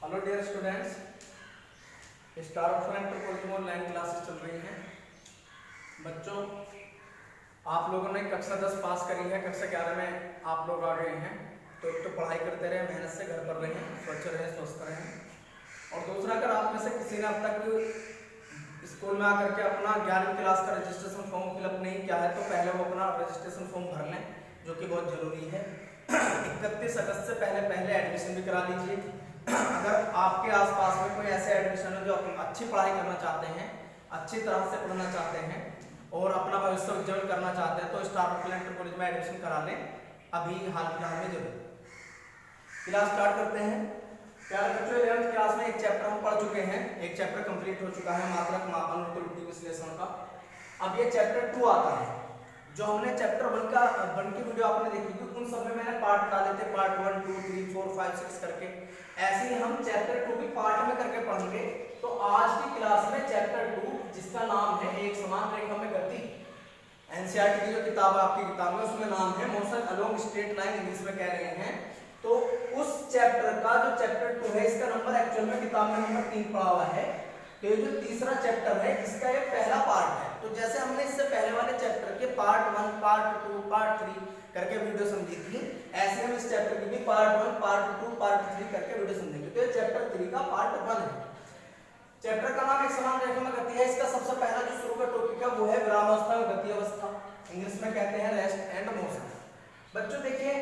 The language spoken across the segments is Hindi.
Hello dear students, star of electropolity में ऑनलाइन क्लासेस चल रही हैं। बच्चों, आप लोगों ने कक्षा 10 पास करी है, कक्षा 11 में आप लोग आ गए हैं। तो एक तो पढ़ाई करते रहे, मेहनत से घर पर रहें, स्वच्छ रहें, स्वस्थ रहें। और दूसरा, अगर आप में से किसी ने अब तक स्कूल में आकर के अपना 11वीं क्लास का रजिस्ट्रेशन फॉर्म फिलअप नहीं किया है तो पहले वो अपना रजिस्ट्रेशन फॉर्म भर लें, जो कि बहुत जरूरी है। 31 अगस्त से पहले एडमिशन भी करा लीजिए। अगर आपके आसपास में कोई ऐसे एडमिशन है जो अच्छी पढ़ाई करना चाहते हैं, अच्छी तरह से पढ़ना चाहते हैं और अपना भविष्य उज्जवल करना चाहते हैं तो स्टार ऑफ इलेक्ट्रोपॉलिटी में एडमिशन करा लें, अभी हाल फिलहाल में जरूर। क्लास स्टार्ट करते हैं। प्यारे बच्चों, 11वीं क्लास में एक चैप्टर हम पढ़ चुके हैं, एक चैप्टर कंप्लीट हो चुका है, मात्रक मापन और त्रुटि विश्लेषण का। अब ये चैप्टर 2 आता है। जो हमने चैप्टर 1 की वीडियो आपने देखी थी, उन सब में मैंने पार्ट डाले थे, पार्ट 1, 2, 3, 4, 5, 6 करके। ऐसे ही हम चैप्टर 2 भी पार्ट में करके पढ़ेंगे। तो आज की क्लास में चैप्टर 2, जिसका नाम है एक समान रेखा में गति, एनसीईआरटी की जो किताब है, आपकी किताब में, उसमें नाम है motion along straight line, English में कह रहे हैं। तो उस चैप्टर का जो चैप्टर 2 है, इसका नंबर एक्चुअल में किताब में नंबर 3 पड़ा हुआ है। तो ये जो तीसरा चैप्टर है, इसका ये पहला पार्ट है। तो जैसे हमने इससे पहले वाले चैप्टर के पार्ट 1, पार्ट 2, पार्ट 3 करके वीडियो समझी थी, ऐसे हम इस चैप्टर की भी पार्ट 1, पार्ट 2, पार्ट 3 करके वीडियो समझेंगे। तो ये चैप्टर 3 का पार्ट 1 है। चैप्टर का नाम एक समान रेखा में गति है। इसका सबसे पहला जो शुरू का टॉपिक है वो है विरामावस्था और गति अवस्था, इंग्लिश में कहते हैं रेस्ट एंड मोशन। बच्चों देखिए,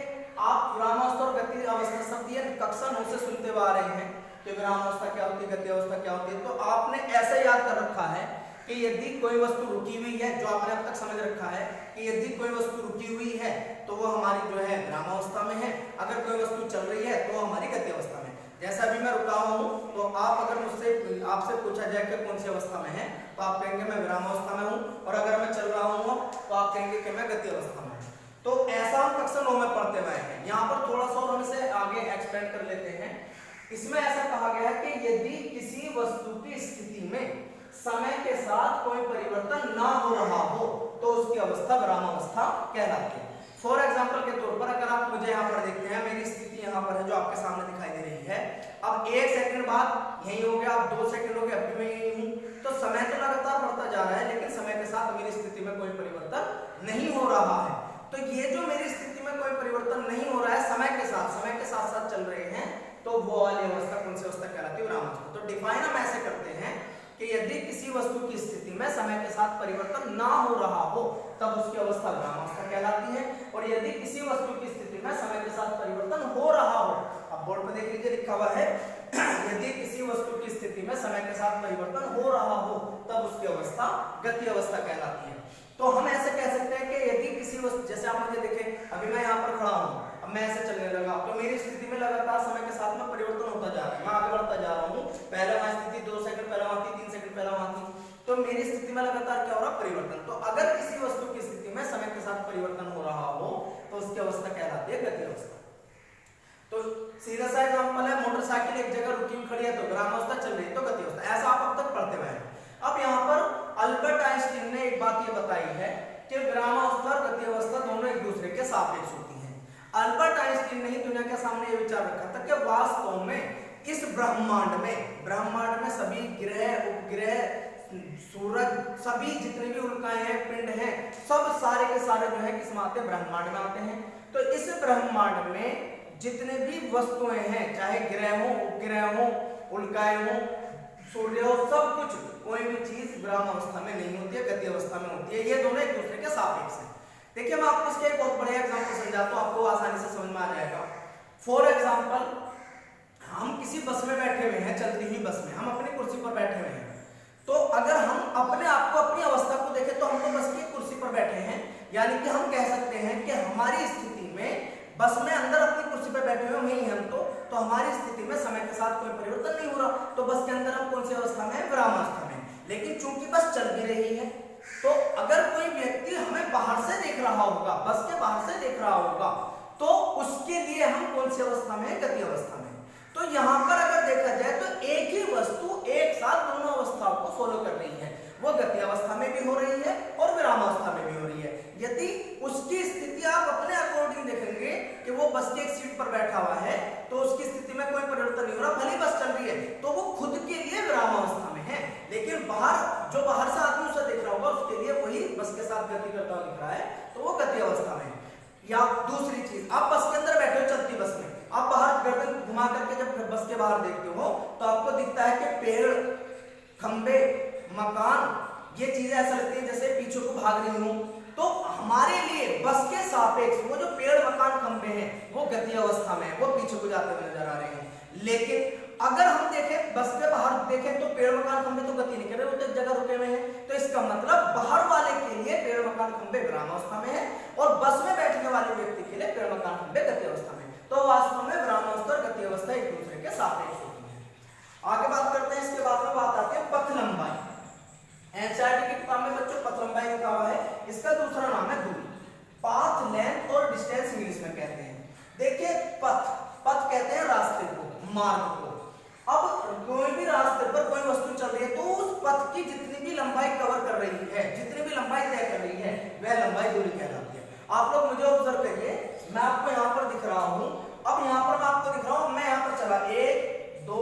आप विरामावस्था और गति अवस्था शब्द ये कक्षा 9 से सुनते हुए आ रहे हैं कि विरामावस्था क्या होती है, गति अवस्था क्या होती है। तो आपने ऐसे याद कर रखा है कि यदि कोई वस्तु रुकी हुई है, जो आपने अब तक समझ रखा है कि यदि कोई वस्तु रुकी हुई है तो वो हमारी जो है विरामावस्था में है, अगर कोई वस्तु चल रही है तो हमारी गति अवस्था में। जैसा अभी मैं रुका हुआ हूँ, तो आप अगर मुझसे आपसे पूछा जाए कि कौन सी अवस्था में है, तो आप कहेंगे मैं विरामावस्था में हूँ, और अगर मैं चल रहा हूँ तो आप कहेंगे कि मैं गति अवस्था में हूँ। तो ऐसा हम कक्षा 9 में पढ़ते हुए हैं। यहाँ पर थोड़ा सा हम इसे आगे एक्सपेंड कर लेते हैं। इसमें ऐसा कहा गया है कि यदि किसी वस्तु की स्थिति में समय के साथ कोई परिवर्तन ना हो रहा हो तो उसकी अवस्था विरामावस्था कहलाती है। फॉर एग्जांपल के तौर पर अगर आप मुझे यहाँ पर देखते हैं, मेरी स्थिति यहाँ पर है जो आपके सामने दिखाई दे रही है। अब 1 सेकंड बाद यही हो गया, अब 2 सेकंड हो गया, अब भी मैं यही हूँ। तो समय तो लगातार बढ़ता जा रहा है, लेकिन समय के साथ मेरी स्थिति में कोई परिवर्तन नहीं हो रहा है। तो ये जो मेरी स्थिति में कोई परिवर्तन नहीं हो रहा है, समय के साथ चल रहे हैं, तो वो वाली अवस्था कौन सी अवस्था कहलाती है? विरामावस्था। तो डिफाइन हम ऐसे करते हैं कि यदि किसी वस्तु की स्थिति में समय के साथ परिवर्तन ना हो रहा हो तब उसकी अवस्था विरामावस्था कहलाती है, और यदि किसी वस्तु की स्थिति में समय के साथ परिवर्तन हो रहा हो, अब बोर्ड पर देख लीजिए लिखा हुआ है, यदि किसी वस्तु की स्थिति में समय के साथ परिवर्तन हो रहा हो तब उसकी अवस्था गति अवस्था कहलाती है। तो हम ऐसे कह सकते हैं कि यदि किसी वस्तु, जैसे आप मुझे देखें, अभी मैं यहाँ पर खड़ा हूँ, अब मैं ऐसे चलने लगा, तो मेरी स्थिति में लगातार समय के साथ में परिवर्तन होता जा रहा है, मैं आगे बढ़ता जा रहा हूँ। पहले वहां स्थिति 2 सेकंड पहले वहां थी, 3 सेकंड पहले वहां थी, तो मेरी स्थिति में लगातार क्या हो रहा है? परिवर्तन। तो अगर किसी वस्तु की स्थिति में समय के साथ परिवर्तन हो रहा हो तो उसकी अवस्था कहलाती है गति अवस्था। तो सीधा सा एग्जांपल है, मोटरसाइकिल एक जगह रुकी हुई खड़ी है तो विरामावस्था, चल रही है तो गति अवस्था। ऐसा आप अब तक पढ़ते हुए हैं। अब यहाँ पर अल्बर्ट आइंस्टीन ने एक बात ये बताई है कि विरामावस्था और गति अवस्था दोनों एक दूसरे के सापेक्ष होती हैं। अल्बर्ट आइंस्टीन ने ही दुनिया के सामने ये विचार रखा था कि वास्तव में इस ब्रह्मांड में सभी ग्रह, उपग्रह, सूरज, सभी जितने भी उल्काएं हैं, पिंड हैं, सब सारे के सारे जो है किस में आते हैं? ब्रह्मांड में आते हैं। तो इस ब्रह्मांड में जितने भी वस्तुएं हैं, चाहे ग्रह हो, उपग्रह हो, उल्काएं हो, सूर्य हो, सब कुछ, कोई भी चीज विरामावस्था में नहीं होती है, गति अवस्था में होती है। ये दोनों एक दूसरे के सापेक्ष हैं। देखिए, मैं आपको इसके एक बहुत बढ़िया एग्जांपल समझाता हूं, आपको आसानी से समझ में आ जाएगा। फॉर एग्जांपल, हम किसी बस में बैठे हुए हैं, चलती हुई बस में, हम अपनी कुर्सी पर बैठे हुए हैं। तो अगर हम अपने आप को, अपनी अवस्था को देखें तो हम तो बस की कुर्सी पर बैठे हैं, यानी कि हम कह सकते हैं कि हमारी स्थिति में बस में अंदर अपनी कुर्सी पर बैठे हुए वही हैं हम तो हमारी स्थिति में समय के साथ कोई परिवर्तन नहीं हो रहा, तो बस के अंदर हम कौन सी अवस्था में? विरामावस्था में। लेकिन चूंकि बस चल भी रही है, तो अगर कोई व्यक्ति हमें बाहर से देख रहा होगा, बस के बाहर से देख रहा होगा, तो उसके लिए हम कौन सी अवस्था में? गति अवस्था में। तो यहाँ पर अगर देखा जाए तो एक ही वस्तु एक साथ दोनों अवस्थाओं को फॉलो कर रही है, वो गति अवस्था में भी हो रही है और विरामावस्था में भी हो रही है। यदि उसकी स्थिति आप अपने अकॉर्डिंग देखेंगे कि वो बस की एक सीट पर बैठा हुआ है, तो उसकी स्थिति में कोई परिवर्तन नहीं हो रहा, भले बस चल रही चलता हुआ दिख रहा है तो वो गति अवस्था में है। या दूसरी चीज, आप बस के अंदर बैठे हो चलती बस में, आप बाहर गर्दन घुमा करके जब बस के बाहर देखते हो तो आपको दिखता है कि पेड़, खंबे, मकान, ये चीजें ऐसा लगती है जैसे पीछे को भाग रही हूं। तो हमारे लिए बस के सापेक्ष वो जो पेड़, मकान, खंबे हैं वो गति अवस्था में है, वो पीछे को जाते हुए नजर आ रहे हैं। लेकिन अगर हम देखें बस के बाहर देखें तो पेड़, मकान, खंबे तो गति नहीं कर रहे, वो तो एक जगह रुके हुए हैं। तो इसका मतलब बाहर वाले के लिए पेड़, मकान, खंबे विरामावस्था में है और बस में बैठने वाले व्यक्ति के लिए पेड़, मकान, खंबे गति अवस्था में। तो वास्तव में विरामावस्था और गति अवस्था एक दूसरे के सापेक्ष होती है। आगे बात करते हैं, इसके बाद में बात आती है पथ लंबाई। एनसीईआरटी की किताब में बच्चों पथ लंबाई लिखा हुआ है, इसका दूसरा नाम है दूरी। पाथ लेंथ और डिस्टेंस इंग्लिश में कहते हैं। देखिए पथ, पथ कहते हैं रास्ते को, मार्ग को। अब कोई भी रास्ते पर कोई वस्तु चल रही है तो उस पथ की जितनी भी लंबाई कवर कर रही है, जितनी भी लंबाई तय कर रही है, वह लंबाई दूरी कहलाती है। आप लोग मुझे ऑब्जर्व करिए, मैं आपको यहाँ पर दिख रहा हूँ, अब यहाँ पर मैं आपको दिख रहा हूँ, मैं यहाँ पर चला 1 2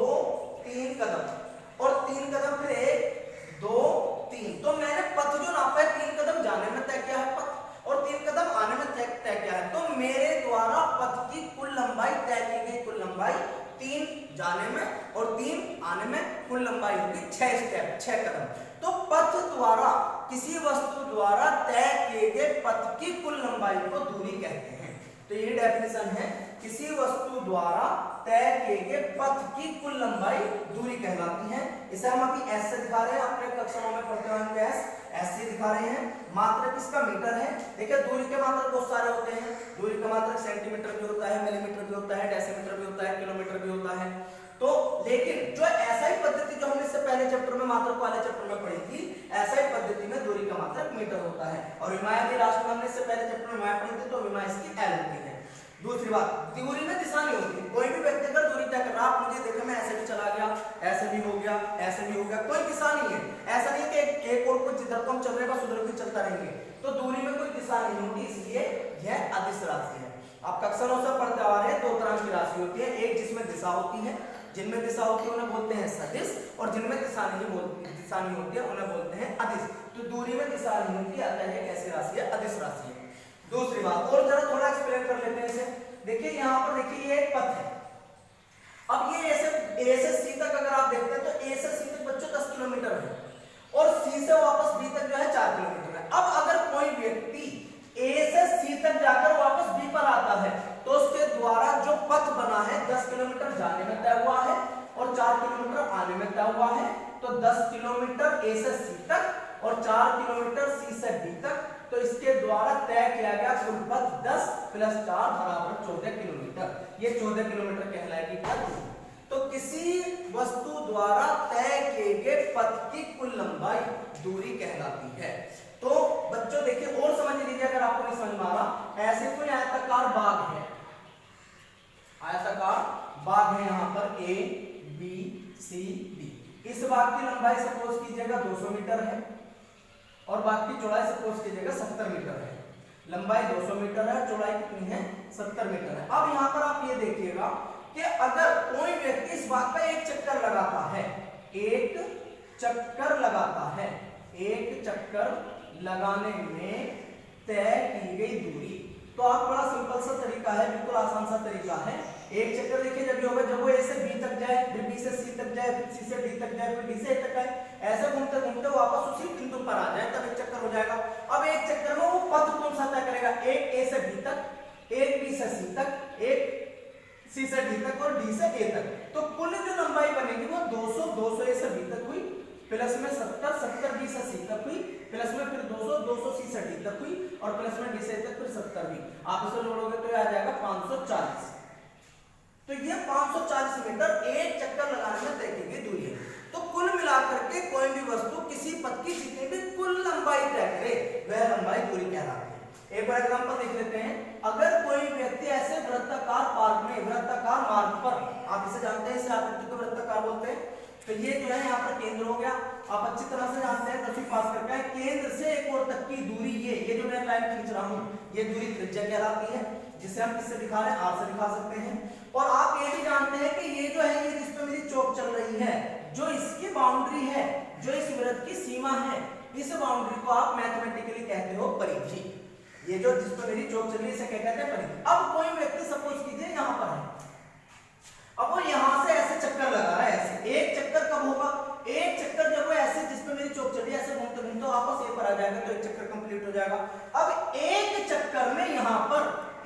3 कदम और 3 कदम, फिर 1 2 3, तो मैंने पथ जो नापा है 3 कदम जाने में तय किया है पथ और 3 कदम आने में तय किया है। तो मेरे द्वारा पथ की कुल लंबाई तय की गई कुल लंबाई 3 जाने में और 3 आने में कुल लंबाई होगी 6 स्टेप, 6 कदम। तो पथ द्वारा, किसी वस्तु द्वारा तय किए गए पथ की कुल लंबाई को दूरी कहते हैं। तो ये डेफिनेशन है, किसी वस्तु द्वारा तय किए गए पथ की कुल लंबाई दूरी कहलाती है। इसे हम अभी ऐसे दिखा रहे हैं, अपने कक्षाओं में पढ़ते हुए ऐसे दिखा रहे हैं। मात्रक इसका मीटर है। देखिए दूरी के मात्रक बहुत सारे होते हैं, दूरी का मात्रक सेंटीमीटर भी होता है, मिलीमीटर भी होता है, डेसीमीटर भी होता है, किलोमीटर भी होता है। तो लेकिन जो ऐसा ही पद्धति जो हमने इससे पहले चैप्टर में मात्रक वाले चैप्टर में पढ़ी थी, ऐसा ही पद्धति में दूरी का मात्रक मीटर होता है। और विमाएं भी लास्ट में हमने इससे पहले चैप्टर में विमाएं पढ़ी थी, तो विमाएं इसकी एल होती है। दूसरी बात, दूरी में दिशा नहीं होती। कोई भी व्यक्ति अगर दूरी तय कर रहा, आप मुझे देखो मैं ऐसे भी चला गया, ऐसे भी हो गया, ऐसे भी हो गया, कोई दिशा नहीं है। ऐसा नहीं है कि एक और कुछ जिधर को हम चल रहे हैं बस उधर भी चलता रहेंगे, तो दूरी में कोई दिशा नहीं होती, इसलिए यह अदिश राशि है। आप कक्षाओं से पढ़ते आ रहे हैं, 2 तरह की राशि होती है, एक जिसमें दिशा होती है, जिनमें दिशा होती है उन्हें बोलते हैं सदिश, और जिनमें दिशा नहीं होती है उन्हें बोलते हैं अदिश। तो दूरी में दिशा नहीं होती, अतः यह कैसी राशि है? अदिश राशि है। दूसरी बात, और जरा थोड़ा एक्सप्लेन कर लेते हैं इसे। देखिए यहाँ पर देखिए ये एक पथ है। अब ये ए से सी तक अगर आप देखते हैं तो ए से सी तक बच्चों 10 किलोमीटर है और सी से वापस बी तक जो है 4 किलोमीटर है। अब अगर कोई व्यक्ति ए से सी तक जाकर वापस बी पर आता है तो उसके द्वारा जो पथ बना है 10 किलोमीटर जाने में तय हुआ है और 4 किलोमीटर आने में तय हुआ है। तो 10 किलोमीटर ए से सी तक और 4 किलोमीटर सी से बी तक, तो इसके द्वारा तय किया गया कुल पथ 10 + 4 बराबर 14 किलोमीटर। ये 14 किलोमीटर कहलाएगी पथ। तो किसी वस्तु द्वारा तय किए गए पथ की कुल लंबाई दूरी कहलाती है। तो बच्चों देखिए और समझ लीजिए, अगर आपको नहीं समझ में आ रहा, ऐसे कोई आयताकार बाग है, आयताकार बाग है यहाँ पर A B C D। इस बाग की लंबाई सपोज कीजिएगा 200 मीटर है और बाग की चौड़ाई सपोज कीजिएगा 70 मीटर है। लंबाई 200 मीटर है, चौड़ाई कितनी है? 70 मीटर है। अब यहाँ पर आप ये देखिएगा कि अगर कोई व्यक्ति इस बाग पे एक चक्कर लगाता है, एक चक्कर लगाता है, एक चक्कर लगाने में तय की गई दूरी, तो आप बड़ा सिंपल सा तरीका है, बिल्कुल आसान सा तरीका है। एक चक्कर देखिए जब होगा, जब वो ए से बी तक जाए, फिर बी से सी तक जाए, फिर सी से डी तक जाए, फिर डी से ए तक आए, ऐसे घूमते घूमते वापस उसी बिंदु पर आ जाए, तब एक चक्कर हो जाएगा। अब एक चक्कर में वो पथ कौन सा तय करेगा? एक ए से बी तक, एक बी से सी तक, एक सी से डी तक और डी से ए तक। तो कुल जो लंबाई बनेगी वो 200 ए से बी तक हुई, प्लस में 70 बी से सी तक हुई, प्लस में फिर 200 सी से डी तक हुई और प्लस में डी से ए तक फिर 70 बी। आप इसे जोड़ोगे तो ये आ जाएगा 540। तो ये 540 मीटर एक चक्कर लगाने में तय की गई दूरी है। तो कुल मिलाकर के कोई भी वस्तु किसी पथ की जितनी भी कुल लंबाई तय करे वह लंबाई दूरी कहलाती है। एक बार एग्जांपल देख लेते हैं। अगर कोई व्यक्ति ऐसे वृत्ताकार पार्क में, वृत्ताकार मार्ग पर, आप इसे जानते हैं, इस आकृति को वृत्ताकार बोलते हैं। तो ये जो है यहाँ पर केंद्र हो गया, आप अच्छी तरह से जानते हैं, 10वीं पास करके आए। केंद्र से एक और तक की दूरी, ये जो मैं लाइन खींच रहा हूँ, ये दूरी त्रिज्या कहलाती है, जिसे हम किससे दिखा रहे हैं? आर से दिखा सकते हैं। और आप ये भी जानते हैं कि ये जो है, ये जिस पे मेरी चौक चल रही है, जो इसकी बाउंड्री है, जो इस वृत्त की सीमा है, इस बाउंड्री को आप मैथमेटिकली कहते हो परिधि। ये जो जिस पर मेरी चौक चल रही है इसे क्या कहते हैं परिधि। अब कोई व्यक्ति सपोज कीजिए यहाँ पर है, अब वो यहाँ से ऐसे चक्कर लगा रहा है, ऐसे एक चक्कर कब होगा, एक चक्कर जब वो ऐसे जिस पर मेरी चौक चल रही है ऐसे घूमते घूमते वापस ये पर आ जाएगा तो एक चक्कर कंप्लीट हो जाएगा। अब एक चक्कर में यहाँ पर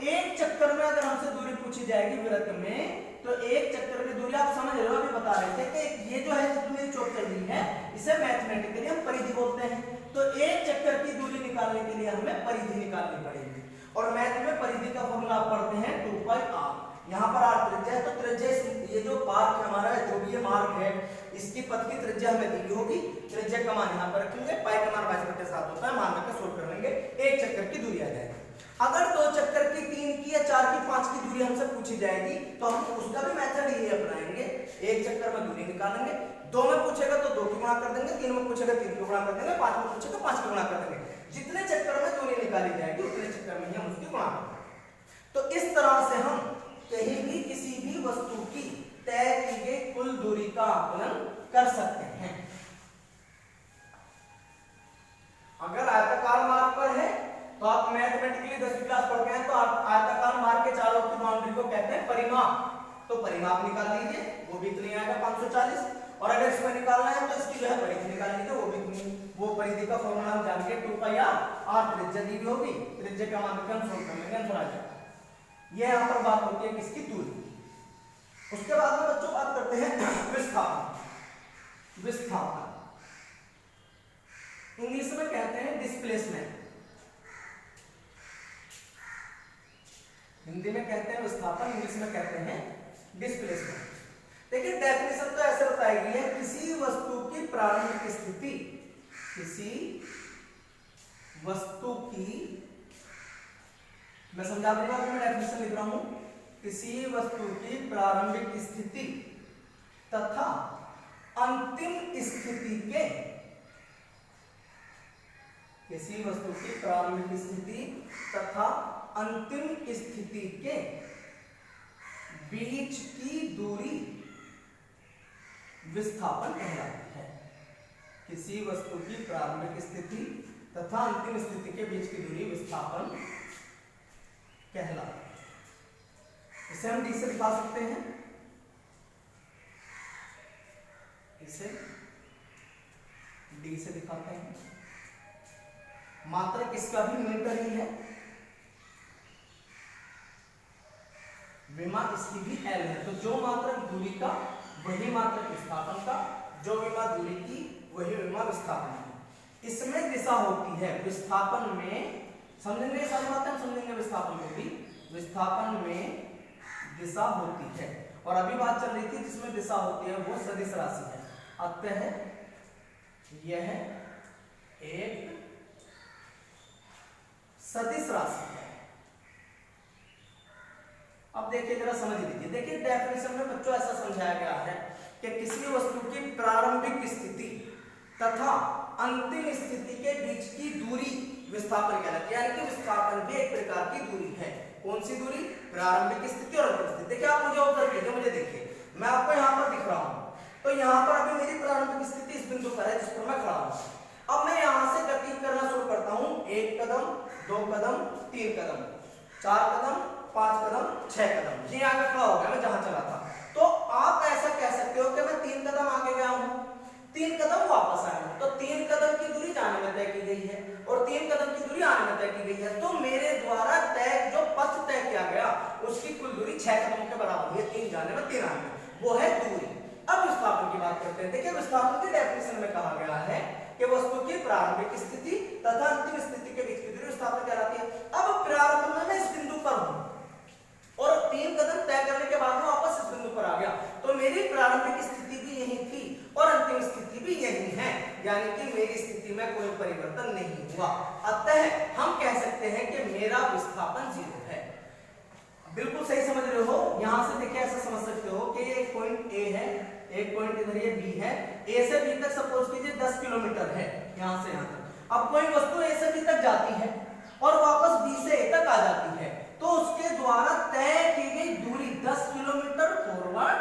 एक चक्कर में अगर हमसे दूरी पूछी जाएगी वृत्त में, तो एक चक्कर में दूरी आप समझ रहे हो, अभी बता रहे थे कि ये जो है जिस पर मेरी चौक चल रही है इसे मैथमेटिकली हम परिधि बोलते हैं। तो एक चक्कर की दूरी निकालने के लिए हमें परिधि निकालनी पड़ेगी, और मैथ में परिधि का फॉर्मूला आप पढ़ते हैं 2πr। यहाँ पर r त्रिज्या है, तो त्रिज्या ये जो पार्क है हमारा, जो भी ये मार्ग है, इसकी पथ की त्रिज्या हमें दी होगी। त्रिज्या का मान यहाँ पर रखेंगे, पाई का मान 22/7 होता है, मान रखकर सोल्व कर लेंगे, एक चक्कर की दूरी आ जाएगी। अगर दो चक्कर की, 3 की या 4 की, 5 की दूरी हमसे पूछी जाएगी तो हम उसका भी मेथड यही अपनाएंगे, एक चक्कर में दूरी निकालेंगे। 2 में पूछेगा तो 2 की गुणा कर देंगे, 3 में पूछेगा 3 की गुणा कर देंगे, 5 में पूछेगा 5 की गुणा कर देंगे। जितने चक्कर में दूरी निकाली जाएगी उतने चक्कर में ही हम उसकी गुणा करेंगे। तो इस तरह से हम कहीं भी किसी भी वस्तु की तय की गई कुल दूरी का आकलन कर सकते हैं। अगर आयताकार मार्ग पर है तो आप मैथमेटिकली 10वीं क्लास पढ़ गए हैं, तो आप आयताकार मार्ग के चारों की बाउंड्री को कहते हैं परिमाप। तो परिमाप निकाल लीजिए, वो भी इतनी आएगा 540। और अगर इसमें निकालना है तो इसकी जो है परिधि निकाल लीजिए, वो भी इतनी। वो परिधि का फॉर्मूला हम जान के 2πr, r त्रिज्या दी होगी, त्रिज्या का मान हम सोल्व कर लेंगे, आंसर आ जाएगा। ये यहाँ पर बात होती है किसकी, दूरी। उसके बाद में बच्चों बात करते हैं विस्थापन। विस्थापन इंग्लिश में कहते हैं डिस्प्लेसमेंट, हिंदी में कहते हैं विस्थापन, इंग्लिश में कहते हैं डिस्प्लेसमेंट। देखिए डेफिनेशन तो ऐसे बताई गई है, किसी वस्तु की प्रारंभिक स्थिति, किसी वस्तु की, मैं समझा दूंगा, मैं डेफिनेशन लिख रहा हूं, किसी वस्तु की प्रारंभिक स्थिति तथा अंतिम स्थिति के, किसी वस्तु की प्रारंभिक स्थिति तथा अंतिम स्थिति के बीच की दूरी विस्थापन कहलाती है। किसी वस्तु की प्रारंभिक स्थिति तथा अंतिम स्थिति के बीच की दूरी विस्थापन कहलाती है। इसे हम डी से दिखा सकते हैं, इसे डी से दिखाते हैं। मात्रक इसका भी मीटर ही है, विमा इसकी भी एल है, तो जो मात्रक दूरी का वही मात्रक विस्थापन का, जो विमा दूरी की वही विमा विस्थापन की। इसमें दिशा होती है, विस्थापन में समझेंगे, समझेंगे विस्थापन को भी, विस्थापन में दिशा होती है। और अभी बात चल रही थी जिसमें दिशा होती है वो सदिश राशि है, अतः यह एक सदिश राशि है। अब देखिए जरा समझ लीजिए, देखिए डेफिनेशन में बच्चों ऐसा समझाया गया है कि किसी वस्तु की प्रारंभिक स्थिति तथा अंतिम स्थिति के बीच की दूरी विस्थापन कहलाती है, यानी कि विस्थापन भी एक प्रकार की दूरी है। कौन सी दूरी, प्रारंभिक स्थिति और अंतिम स्थिति। देखिए आप मुझे ऑब्जर्व कीजिए, मुझे देखिए, मैं आपको यहाँ पर दिख रहा हूँ, तो यहाँ पर अभी मेरी प्रारंभिक स्थिति इस बिंदु पर है जिस पर मैं खड़ा हूँ। अब मैं यहाँ से गति करना शुरू करता हूँ, 1 कदम, 2 कदम, 3 कदम, 4 कदम, 5 कदम, 6 कदम, ये आगे खड़ा हो गया मैं जहां चला था। तो आप ऐसा कह सकते हो कि मैं 3 कदम आगे गया हूं, 3 कदम वापस आया हूं, तो 3 कदम की दूरी जाने में तय की गई है और 3 कदम की दूरी आने में तय की गई है। तो मेरे द्वारा तय जो पथ तय किया गया उसकी कुल दूरी 6 कदमों के बराबर है, 3 जाने में 3 आने में, वो है दूरी। अब विस्थापन की बात करते हैं। देखिए विस्थापन की डेफिनेशन में कहा गया है कि वस्तु की प्रारंभिक स्थिति तथा अंतिम स्थिति के बीच की दूरी विस्थापन कहलाती है। अब प्रारंभ में मैं इस बिंदु पर हूं और 3 कदम तय करने के बाद में वापस इस बिंदु पर आ गया, तो मेरी प्रारंभिक स्थिति भी यही थी और अंतिम स्थिति भी यही है, यानी कि मेरी स्थिति में कोई परिवर्तन नहीं हुआ। अतः हम कह सकते हैं कि मेरा विस्थापन 0 है। बिल्कुल सही समझ रहे हो। यहां से देखिए ऐसा समझ सकते हो कि ये एक पॉइंट ए है, एक पॉइंट इधर ये बी है, ए से बी तक सपोज कीजिए 10 किलोमीटर है यहां से यहां तक। अब कोई वस्तु ए से बी तक जाती है और वापस बी से ए तक आ जाती है, तो उसके द्वारा तय की गई दूरी 10 किलोमीटर फॉरवर्ड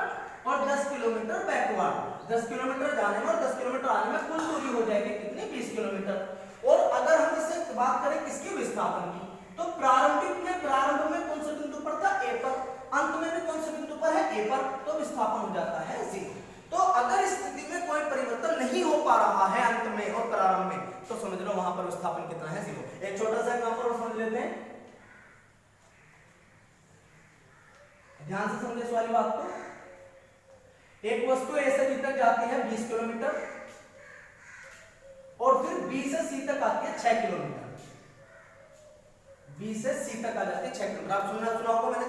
और 10 किलोमीटर बैकवर्ड बार 10 किलोमीटर जाने में और 10 किलोमीटर आने में कुल दूरी हो जाएगी कितनी 20 किलोमीटर। और अगर हम इससे बात करें किसके विस्थापन की, तो प्रारंभ में कौन से बिंदु पर था ए पर, अंत में भी कौन से बिंदु पर है ए पर, तो विस्थापन हो जाता है 0। तो अगर इस स्थिति में कोई परिवर्तन नहीं हो पा रहा है अंत में और प्रारंभ में, तो समझ लो वहां पर विस्थापन कितना है 0। एक छोटा सा एग्जांपल और समझ लेते हैं, ध्यान से समझे इस वाली बात को। एक वस्तु ए से बी तक जाती है 20 किलोमीटर और फिर बी से सी तक आती है 6 किलोमीटर। बी से सी तक आ जाती है 6 किलोमीटर। आप सुना होगा मैंने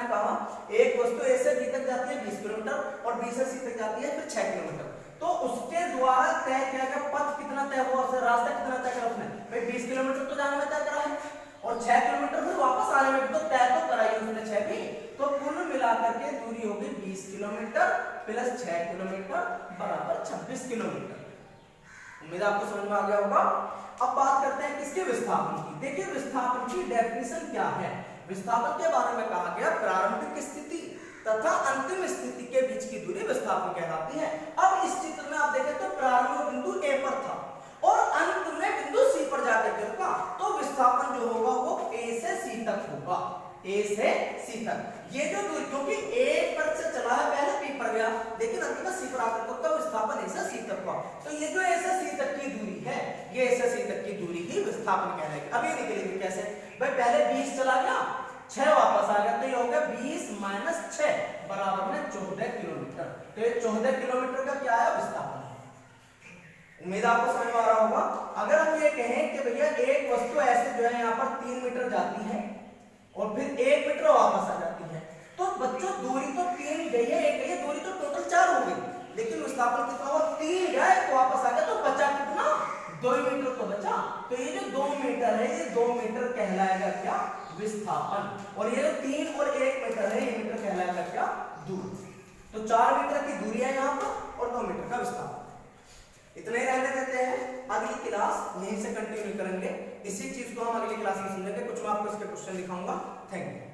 कहा एक वस्तु ए से बी तक जाती है 20 किलोमीटर और बी से सी तक जाती है फिर 6 किलोमीटर। तो उसके द्वारा तय किया गया पथ कितना तय हुआ, उससे रास्ता कितना तय करा उसने, भाई 20 किलोमीटर तो जाने में तय करा है और 6 किलोमीटर फिर वापस आने में तो तय तो कराई उसने 6 भी। तो कुल मिलाकर के दूरी होगी 20 किलोमीटर प्लस 6 किलोमीटर बराबर 26 किलोमीटर। उम्मीद आपको समझ में आ गया होगा। अब बात करते हैं किसके विस्थापन की। देखिए विस्थापन की डेफिनेशन क्या है। विस्थापन के बारे में कहा गया प्रारंभिक स्थिति तथा अंतिम स्थिति के बीच की दूरी विस्थापन कहलाती है। अब इस चित्र में आप देखें तो प्रारंभ बिंदु ए पर था और अंत में बिंदु सी पर जाकर के रुका, तो विस्थापन जो होगा वो ए से सी तक होगा, ए से सी तक। ये जो दूरी क्योंकि ए पर से चला है पहले बी पर गया लेकिन अंत में सी पर आकर के तो विस्थापन ए से सी तक हुआ, तो ये जो ए से सी तक की दूरी है ये ए से सी तक की दूरी ही विस्थापन कहलाएगी। अब ये निकलेगी कैसे, भाई पहले 20 चला गया 6 वापस आ गया, तो ये हो गया 20 माइनस 6 बराबर में 14 किलोमीटर। तो ये 14 किलोमीटर का क्या है विस्थापन। उम्मीद आपको समझ में आ रहा होगा। अगर हम ये कहें कि भैया एक वस्तु ऐसे जो है यहाँ पर 3 मीटर जाती है और फिर 1 मीटर वापस आ जाती है, तो बच्चों दूरी तो 3 गई है, एक गई है, दूरी तो टोटल 4 हो गई, लेकिन विस्थापन कितना हुआ 3 गया 1 वापस आ गया, तो बचा कितना 2 मीटर तो बचा। तो ये जो 2 मीटर है ये 2 मीटर कहलाएगा क्या विस्थापन, और ये जो 3 और 1 मीटर है ये मीटर कहलाएगा क्या दूरी। तो 4 मीटर की दूरी है यहाँ पर और 2 मीटर का विस्थापन। इतने ही रहने देते हैं, अगली क्लास यहीं से कंटिन्यू करेंगे। इसी चीज को हम अगली क्लास में समझेंगे। कुछ मैं आपको इसके क्वेश्चन दिखाऊंगा। Thank you.